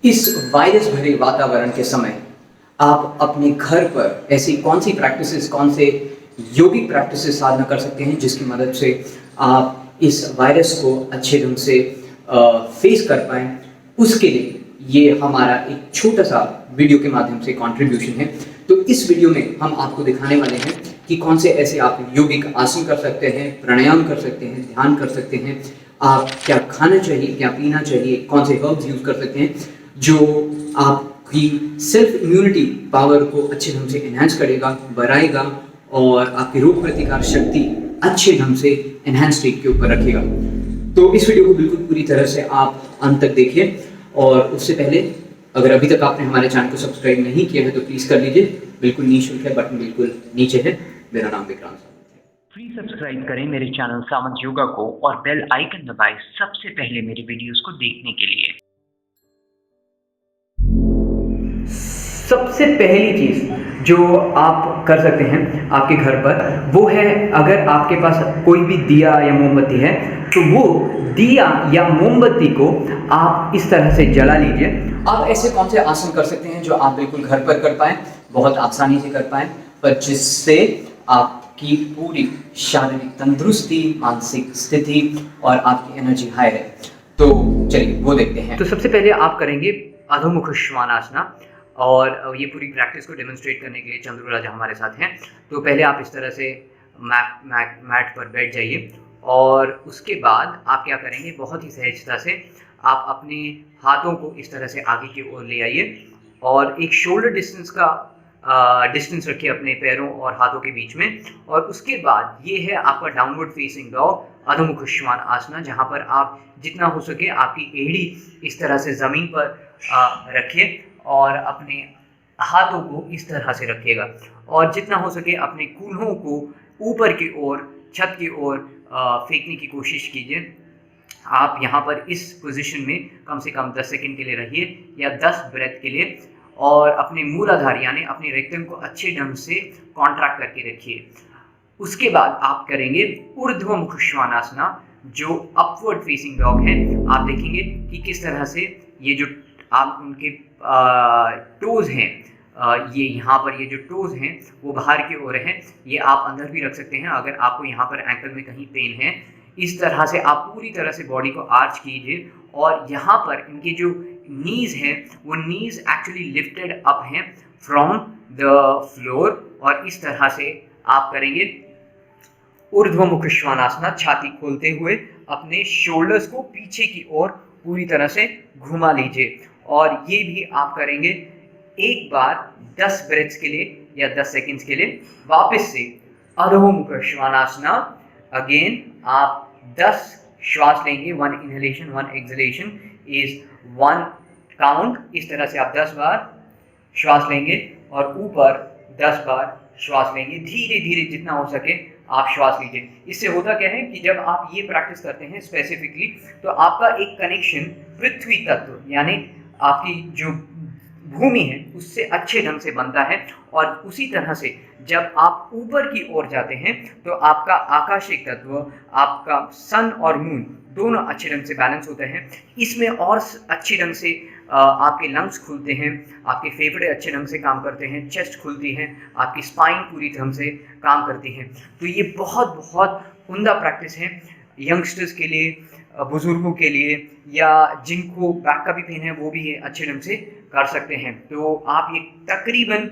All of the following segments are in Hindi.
इस वायरस भरे वातावरण के समय आप अपने घर पर ऐसी कौन सी प्रैक्टिसेस, कौन से योगिक प्रैक्टिसेस साधना कर सकते हैं जिसकी मदद से आप इस वायरस को अच्छे ढंग से फेस कर पाएँ। उसके लिए ये हमारा एक छोटा सा वीडियो के माध्यम से कंट्रीब्यूशन है। तो इस वीडियो में हम आपको दिखाने वाले हैं कि कौन से ऐसे आप योगिक आसन कर सकते हैं, प्राणायाम कर सकते हैं, ध्यान कर सकते हैं, आप क्या खाना चाहिए, क्या पीना चाहिए, कौन से हर्ब्स यूज़ कर सकते हैं जो आपकी सेल्फ इम्यूनिटी पावर को अच्छे ढंग से एनहांस करेगा, बढ़ाएगा और आपकी रोग प्रतिकार शक्ति अच्छे ढंग से एनहांस स्टेट के ऊपर रखेगा। तो इस वीडियो को बिल्कुल पूरी तरह से आप अंत तक देखिए और उससे पहले अगर अभी तक आपने हमारे चैनल को सब्सक्राइब नहीं किया है तो प्लीज़ कर लीजिए। बिल्कुल निःशुल्क है, बटन बिल्कुल नीचे है। मेरा नाम विक्रांत सावंत है। प्लीज सब्सक्राइब करें मेरे चैनल सावंत योगा को और बेल आइकन दबाएं सबसे पहले मेरी वीडियोस को देखने के लिए। सबसे पहली चीज़ जो आप कर सकते हैं आपके घर पर वो है, अगर आपके पास कोई भी दिया या मोमबत्ती है तो वो दिया या मोमबत्ती को आप इस तरह से जला लीजिए। आप ऐसे कौन से आसन कर सकते हैं जो आप बिल्कुल घर पर कर पाएँ, बहुत आसानी से कर पाएँ, पर जिससे आपकी पूरी शारीरिक तंदुरुस्ती, मानसिक स्थिति और आपकी एनर्जी हाई रहे। तो चलिए वो देखते हैं। तो सबसे पहले आप करेंगे अधोमुख श्वानासना और ये पूरी प्रैक्टिस को डेमोन्स्ट्रेट करने के लिए चंद्रू राजा हमारे साथ हैं। तो पहले आप इस तरह से मैट पर बैठ जाइए और उसके बाद आप क्या करेंगे, बहुत ही सहजता से आप अपने हाथों को इस तरह से आगे की ओर ले आइए और एक शोल्डर डिस्टेंस का डिस्टेंस रखिए अपने पैरों और हाथों के बीच में। और उसके बाद ये है आपका डाउनवर्ड फेसिंग डॉग अधोमुख श्वानासना, जहाँ पर आप जितना हो सके आपकी एड़ी इस तरह से ज़मीन पर रखिए और अपने हाथों को इस तरह से रखिएगा और जितना हो सके अपने कूल्हों को ऊपर की ओर, छत की ओर फेंकने की कोशिश कीजिए। आप यहाँ पर इस पोजीशन में कम से कम 10 सेकंड के लिए रहिए या 10 ब्रेथ के लिए और अपने मूलाधार यानी अपने रेक्टम को अच्छे ढंग से कॉन्ट्रैक्ट करके रखिए। उसके बाद आप करेंगे ऊर्ध्वमुख श्वानासना जो अपवर्ड फेसिंग डॉग है। आप देखेंगे कि किस तरह से ये जो आप उनके टोज हैं, ये यहाँ पर ये जो टोज हैं वो बाहर की ओर हैं, ये आप अंदर भी रख सकते हैं अगर आपको यहाँ पर एंकल में कहीं पेन है। इस तरह से आप पूरी तरह से बॉडी को आर्च कीजिए और यहाँ पर इनके जो नीज हैं वो नीज एक्चुअली लिफ्टेड अप हैं फ्रॉम द फ्लोर और इस तरह से आप करेंगे ऊर्ध्वमुख श्वानासना, छाती खोलते हुए अपने शोल्डर्स को पीछे की ओर पूरी तरह से घुमा लीजिए और ये भी आप करेंगे एक बार 10 ब्रेथ्स के लिए या 10 सेकंड्स के लिए। वापस से अधोमुख श्वानासना, अगेन आप 10 श्वास लेंगे, 1 इनहेलेशन 1 एक्सहेलेशन इज 1 काउंट। इस तरह से आप 10 बार श्वास लेंगे और ऊपर 10 बार श्वास लेंगे। धीरे धीरे जितना हो सके आप श्वास लीजिए। इससे होता क्या है कि जब आप ये प्रैक्टिस करते हैं स्पेसिफिकली तो आपका एक कनेक्शन पृथ्वी तत्व यानी आपकी जो भूमि है उससे अच्छे ढंग से बनता है और उसी तरह से जब आप ऊपर की ओर जाते हैं तो आपका आकाशिक तत्व, आपका सन और मून दोनों अच्छे ढंग से बैलेंस होते हैं। इसमें और अच्छे ढंग से आपके लंग्स खुलते हैं, आपके फेफड़े अच्छे ढंग से काम करते हैं, चेस्ट खुलती है, आपकी स्पाइन पूरी ढंग से काम करती है। तो ये बहुत बहुत उम्दा प्रैक्टिस है यंगस्टर्स के लिए, बुजुर्गों के लिए या जिनको बैक का भी पेन है वो भी अच्छे ढंग से कर सकते हैं। तो आप ये तकरीबन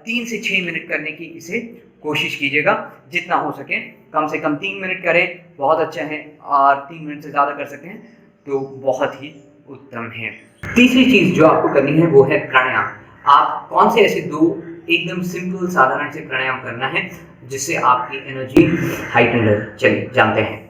3 से 6 मिनट करने की इसे कोशिश कीजिएगा, जितना हो सके कम से कम 3 मिनट करें बहुत अच्छा है और 3 मिनट से ज़्यादा कर सकते हैं तो बहुत ही उत्तम है। तीसरी चीज़ जो आपको करनी है वो है प्राणायाम। आप कौन से ऐसे 2 एकदम सिंपल साधारण से प्राणायाम करना है जिससे आपकी एनर्जी हाइटेंड रहे, चलिए जानते हैं।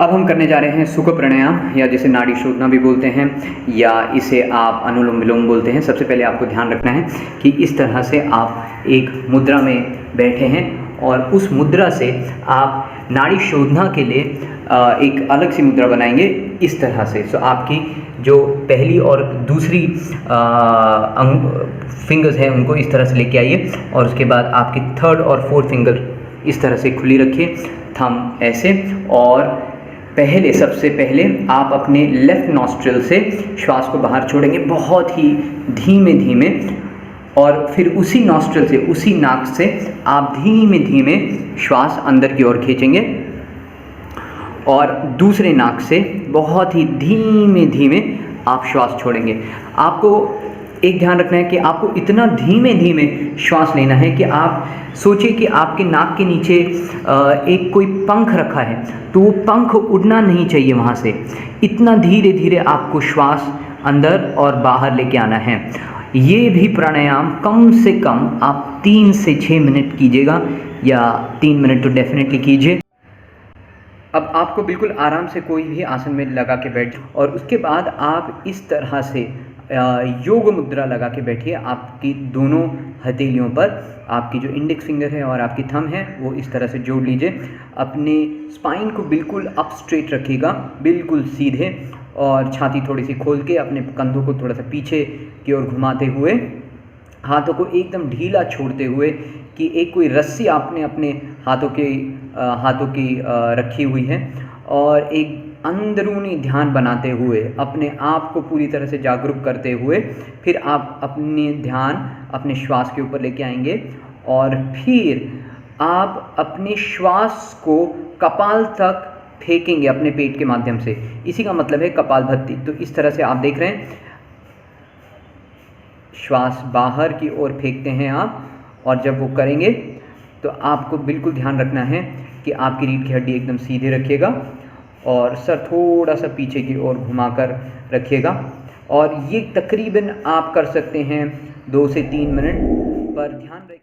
अब हम करने जा रहे हैं सुख प्राणायाम या जिसे नाड़ी शोधना भी बोलते हैं या इसे आप अनुलोम विलोम बोलते हैं। सबसे पहले आपको ध्यान रखना है कि इस तरह से आप एक मुद्रा में बैठे हैं और उस मुद्रा से आप नाड़ी शोधना के लिए एक अलग सी मुद्रा बनाएंगे इस तरह से। सो आपकी जो पहली और दूसरी फिंगर्स हैं उनको इस तरह से लेके आइए और उसके बाद आपकी 3rd और 4th फिंगर इस तरह से खुली रखिए, थंब ऐसे, और सबसे पहले आप अपने लेफ़्ट नॉस्ट्रिल से श्वास को बाहर छोड़ेंगे बहुत ही धीमे धीमे, और फिर उसी नॉस्ट्रिल से, उसी नाक से आप धीमे धीमे श्वास अंदर की ओर खींचेंगे, और दूसरे नाक से बहुत ही धीमे धीमे आप श्वास छोड़ेंगे। आपको एक ध्यान रखना है कि आपको इतना धीमे धीमे श्वास लेना है कि आप सोचिए कि आपके नाक के नीचे एक कोई पंख रखा है, तो वो पंख उड़ना नहीं चाहिए वहाँ से। इतना धीरे धीरे आपको श्वास अंदर और बाहर लेके आना है। ये भी प्राणायाम कम से कम आप 3 से 6 मिनट कीजिएगा, या 3 मिनट तो डेफिनेटली कीजिए। अब आपको बिल्कुल आराम से कोई भी आसन में लगा के बैठ, और उसके बाद आप इस तरह से योग मुद्रा लगा के बैठिए। आपकी दोनों हथेलियों पर आपकी जो इंडेक्स फिंगर है और आपकी थंब है वो इस तरह से जोड़ लीजिए। अपने स्पाइन को बिल्कुल अप स्ट्रेट रखिएगा, बिल्कुल सीधे, और छाती थोड़ी सी खोल के अपने कंधों को थोड़ा सा पीछे की ओर घुमाते हुए, हाथों को एकदम ढीला छोड़ते हुए कि एक कोई रस्सी आपने अपने हाथों की रखी हुई है, और एक अंदरूनी ध्यान बनाते हुए, अपने आप को पूरी तरह से जागरूक करते हुए, फिर आप अपने ध्यान अपने श्वास के ऊपर लेके आएंगे, और फिर आप अपने श्वास को कपाल तक फेंकेंगे अपने पेट के माध्यम से। इसी का मतलब है कपालभाति। तो इस तरह से आप देख रहे हैं, श्वास बाहर की ओर फेंकते हैं आप, और जब वो करेंगे तो आपको बिल्कुल ध्यान रखना है कि आपकी रीढ़ की हड्डी एकदम सीधे रखिएगा, और सर थोड़ा सा पीछे की ओर घुमाकर रखिएगा। और ये तकरीबन आप कर सकते हैं 2 से 3 मिनट, पर ध्यान रखिए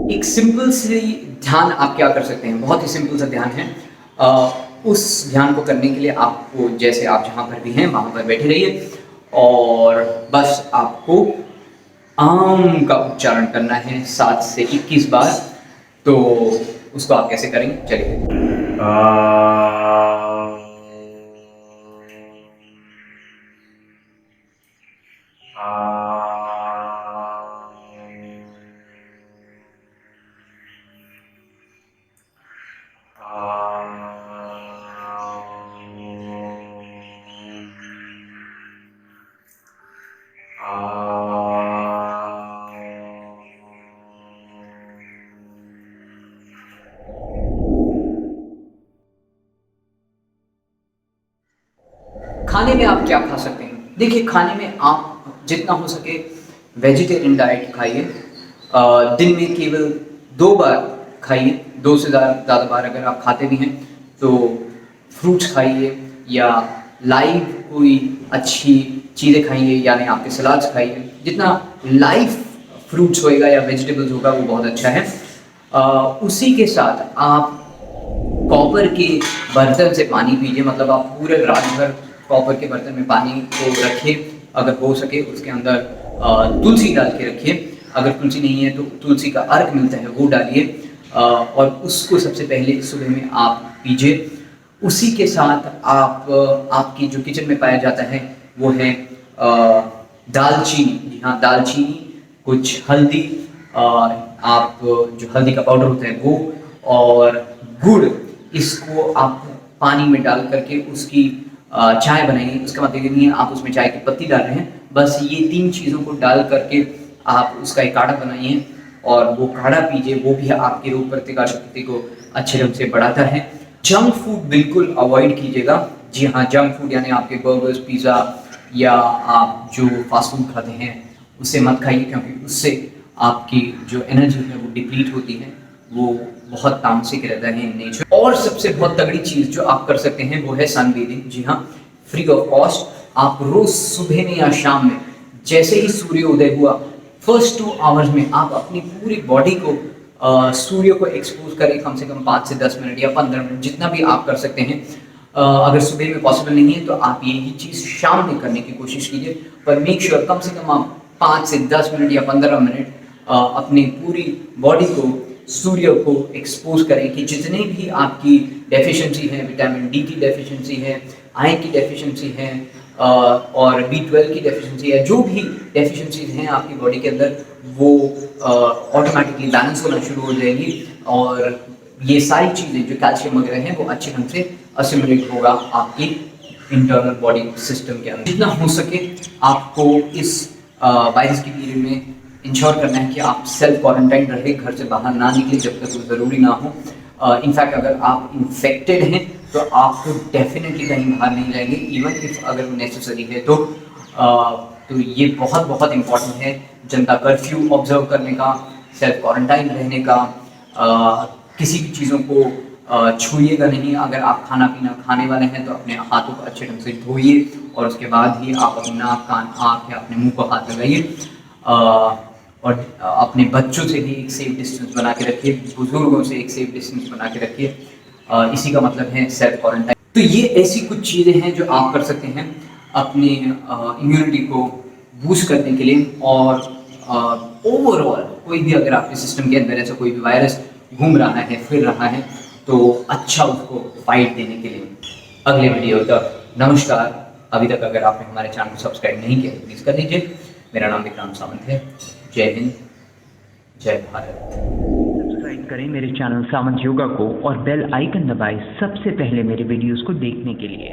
एक सिंपल से ध्यान आप क्या कर सकते हैं, बहुत ही सिंपल सा ध्यान है। उस ध्यान को करने के लिए आपको, जैसे आप जहाँ पर भी हैं वहाँ पर बैठे रहिए, और बस आपको आम का उच्चारण करना है 7 से 21 बार। तो उसको आप कैसे करेंगे, चलिए। खाने में आप क्या खा सकते हैं? देखिए, खाने में आप जितना हो सके वेजिटेरियन डाइट खाइए। दिन में केवल 2 बार खाइए, 2 से ज़्यादा बार अगर आप खाते भी हैं तो फ्रूट्स खाइए, या लाइव कोई अच्छी चीज़ें खाइए, यानी आपके सलाद्स खाइए। जितना लाइव फ्रूट्स होएगा या वेजिटेबल्स होगा वो बहुत अच्छा है। उसी के साथ आप कॉपर के बर्तन से पानी पीजिए, मतलब आप पूरे रात भर कॉपर के बर्तन में पानी को रखिए। अगर हो सके उसके अंदर तुलसी डाल के रखिए। अगर तुलसी नहीं है तो तुलसी का अर्क मिलता है वो डालिए, और उसको सबसे पहले सुबह में आप पीजिए। उसी के साथ आप आपकी जो किचन में पाया जाता है वो है दालचीनी। जी हाँ, दालचीनी, कुछ हल्दी, आप जो हल्दी का पाउडर होता है वो, और गुड़। इसको आप पानी में डाल करके उसकी चाय बनाइए। उसका मतलब ये नहीं है आप उसमें चाय की पत्ती डाल रहे हैं, बस ये 3 चीज़ों को डाल करके आप उसका एक काढ़ा बनाइए, और वो काढ़ा पीजिए। वो भी आपकी रोग प्रतिकार शक्ति को अच्छे ढंग से बढ़ाता है। जंक फूड बिल्कुल अवॉइड कीजिएगा। जी हाँ, जंक फूड यानी आपके बर्गर्स, पिज़्ज़ा, या आप जो फास्ट फूड खाते हैं उससे मत खाइए, क्योंकि उससे आपकी जो एनर्जी है वो डिप्लीट होती है, वो बहुत तामसिक रहता है इन नेचर। और सबसे बहुत तगड़ी चीज़ जो आप कर सकते हैं वो है सनबेदिंग। जी हाँ, फ्री ऑफ कॉस्ट। आप रोज़ सुबह में या शाम में जैसे ही सूर्य उदय हुआ, फर्स्ट 2 आवर्स में आप अपनी पूरी बॉडी को सूर्य को एक्सपोज करें, कम से कम 5 से 10 मिनट या 15 मिनट, जितना भी आप कर सकते हैं। अगर सुबह में पॉसिबल नहीं है तो आप यही चीज़ शाम में करने की कोशिश कीजिए, पर मेक श्योर कम से कम आप 5 से 10 मिनट या 15 मिनट अपनी पूरी बॉडी को सूर्य को एक्सपोज करें कि जितने भी आपकी डेफिशिएंसी है, विटामिन डी की डेफिशिएंसी है, आयरन की डेफिशिएंसी है, और B12 की डेफिशिएंसी है, जो भी डेफिशिएंसीज हैं आपकी बॉडी के अंदर, वो ऑटोमेटिकली बैलेंस होना शुरू हो जाएगी, और ये सारी चीज़ें जो कैल्शियम वगैरह हैं वो अच्छे ढंग से असिमुलेट होगा आपकी इंटरनल बॉडी सिस्टम के अंदर। जितना हो सके आपको इस वायरस की पीरियड में इंश्योर करना है कि आप सेल्फ क्वारंटाइन रहे, घर से बाहर ना निकले जब तक वो ज़रूरी ना हो। इनफैक्ट अगर आप इन्फेक्टेड हैं तो आप तो डेफिनेटली कहीं बाहर नहीं जाएंगे, इवन इफ अगर नेसेसरी है तो ये बहुत बहुत इम्पॉर्टेंट है जनता कर्फ्यू ऑब्जर्व करने का, सेल्फ क्वारंटाइन रहने का, किसी भी चीज़ों को छूइएगा नहीं। अगर आप खाना पीना खाने वाले हैं तो अपने हाथों को अच्छे ढंग से धोइए और उसके बाद ही आप अपने नाक कान आँख या अपने मुंह को हाथ लगाइए। और अपने बच्चों से भी एक सेफ डिस्टेंस बना के रखिए, बुजुर्गों से एक सेफ डिस्टेंस बना के रखिए। इसी का मतलब है सेल्फ क्वारंटाइन। तो ये ऐसी कुछ चीज़ें हैं जो आप कर सकते हैं अपनी इम्यूनिटी को बूस्ट करने के लिए। और ओवरऑल कोई भी अगर आपके सिस्टम के अंदर ऐसा कोई भी वायरस घूम रहा है, फिर रहा है, तो अच्छा उसको फाइट देने के लिए। अगले वीडियो तक नमस्कार। अभी तक अगर आपने हमारे चैनल को सब्सक्राइब नहीं किया तो प्लीज़ कर दीजिए। मेरा नाम विक्रांत सावंत है। जय हिंद, जय भारत। सब्सक्राइब करें मेरे चैनल सामंत योगा को और बेल आइकन दबाएं सबसे पहले मेरे वीडियोस को देखने के लिए।